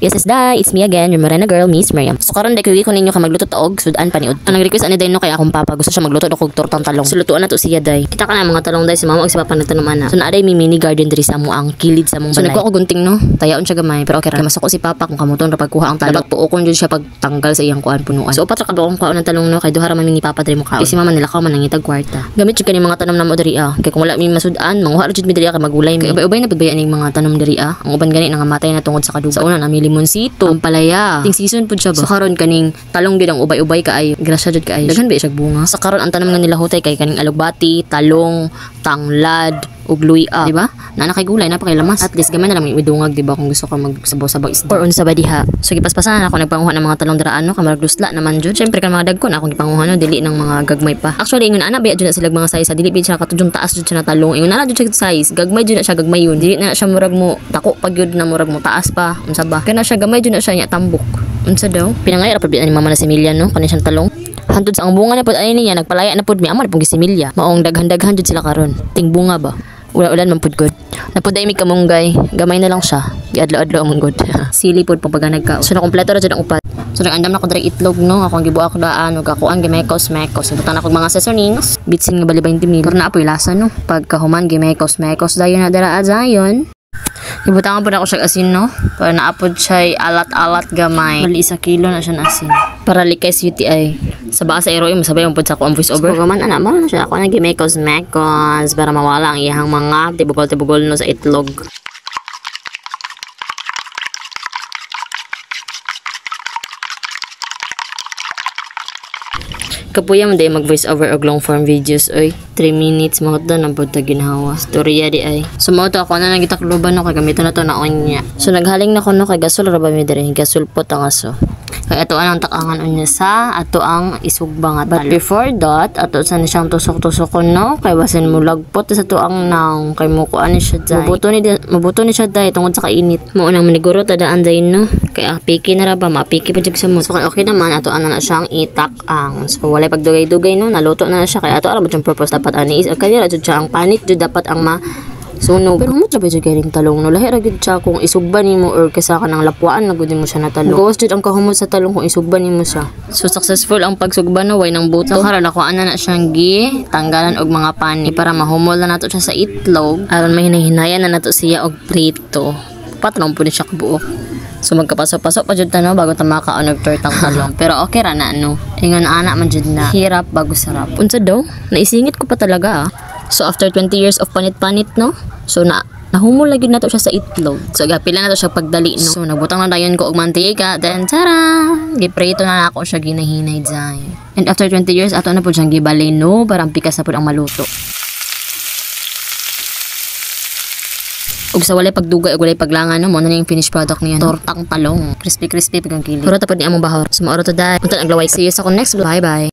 Yes, day, it's me again, your Morena girl, Miss Miriam. So karon day ko ninyo ka magluto taog sudan paniud. Ang nag-request ani day no kay akong papa gusto siya magluto og tortang talong. So lutuan na to siya day. Kita ka na mga talong day si mama ug si papa nagtanom ana. So naa day mi mini garden diri sa amo ang kilid sa mong balay. So nagkuha ko gunting no. Tayaon siya gamay pero okay ra. Masako si papa kung kamuton ra pagkuha ang talong. Puokon jud siya pagtanggal sa iyang kuan punuan. So upat ra kadto kuha ng talong no kay duha ra man ni papa diri mo kaon. Si mama nila ka man nangitag kwarta. Gamit jud kani mga tanom namo diri kay kung wala mi masudan manguha ra jud mi diri kay magulay mi. Kay ubay na pagbayan ning mga tanom diri Ang uban gani nangamatay na tungod sa kadugo. Sa una na mi limonsito, ang palaya. Ting season pud siya ba. So karon kaning talong gid ang ubay-ubay kaayo. Grasya jud kaayo. Daghan ba siya bunga. Sa karon ang tanom nga nila hutay kay kaning alugbati, talong, tanglad, ug luya, di ba? Na kay gulay napakay lamas. At least gamay na lang midungag di ba kung gusto ka magsabaw-sabaw isda. Or unsa ba diha. So gipaspasan ako nagpanguha ng mga talong dira ano, kamar dusla naman jud. Syempre kan mga dagkon akong gipanguha no dili ng mga gagmay pa. Actually ingon ana ba jud na sila mga size, dili bid siya katudjong taas jud siya na talong. Ingon ana jud siya size, gagmay jud na siya gagmay yun. Dili na siya murag mo tako pag yun na murag mo taas pa. Unsa ba? Kana siya gamay jud na siya nya tambok. Unsa daw? Pinangay ra pud ni mama na si Emilia no, kanin siyang talong. Hantod sa ang bunga na pud ay niya nagpalaya na pud mi amo na pud gisimilya. Maong daghan-daghan jud sila karon. Ting bunga ba? Ulan man pud good. Napuday mi kamunggay, gamay na lang siya. Giadlaw-adlaw man good. Sili pud pag nagka. So na kompleto ra jud ang upat. So nag-andam na ko diri itlog no, ako ang gibuak daan ug ako ang gimekos-mekos. Ibutang na ko mga seasonings, bitsin nga bali 20 mil. Pero naapoy lasa no. Pagka human gimekos-mekos dayon na dira dayon. Ibutangan po na ako siya asin no. Para naapod siya alat-alat gamay. Mali 1 kilo na siya na asin. Para likay sa UTI. Sa baka sa aeroy, masabay ang po sa ako ang voice over. So man anak mo na siya. Ako nag-mekos-mekos para mawala ang iyang mga tibugol-tibugol no sa itlog. Kapuya mo day mag voice over og long form videos oy 3 minutes mo to nang pud ginhawa storya di ay so mo to ako na nagitakloban no kay gamiton na to na onya so naghaling na ko no kay gasol ra ba mi diri gasol po ang aso kay ato ang takangan unya sa ato ang isugba nga but before that ato sa ni siyang tusok-tusokon no kay basin mo lagpot sa to ang naong kay mo kuan ni siya day mabuto ni siya day tungod sa kainit mo unang maniguro tadaan day no kay piki na ra ba mapiki pa jud sa mo so okay naman ato ana na siyang itak ang so walay pagdugay-dugay no naluto na siya kay ato alam mo yung purpose dapat ani is kanira jud siya ang panit jud dapat ang sunog pero mo jud galing talong no lahi ra gid siya kung isugban nimo or kasa ka nang lapuan na gud mo siya na talong gawas jud ang kahumot sa talong kung isugban nimo siya so successful ang pagsugban no way nang buto so karon ako ana na siyang gi tanggalan og mga pani para mahumol na nato siya sa itlog aron may hinahinayan na nato siya og prito patrong pud siya kabuok. So magkapaso-paso pa jud ta no bago ta makaon og tortang talong. Pero okay ra na no. Ingon ana man jud na hirap bago sarap. Unsa daw? Naisingit ko pa talaga. So after 20 years of panit-panit no. So nahumol lagi na to siya sa itlog. So gapila na to siya pagdali no. So nagbutang na dayon ko og mantika then tara, giprito na ako siya ginahinay dyan. And after 20 years ato na pud siyang gibalay no para pikas na pud ang maluto. Ug sa walay pagdugay ug walay paglangan no mo na yung finished product niya tortang talong crispy pagkang kili pero tapod ni among bahor sumaoro to dai unta naglaway see you sa next vlog bye bye.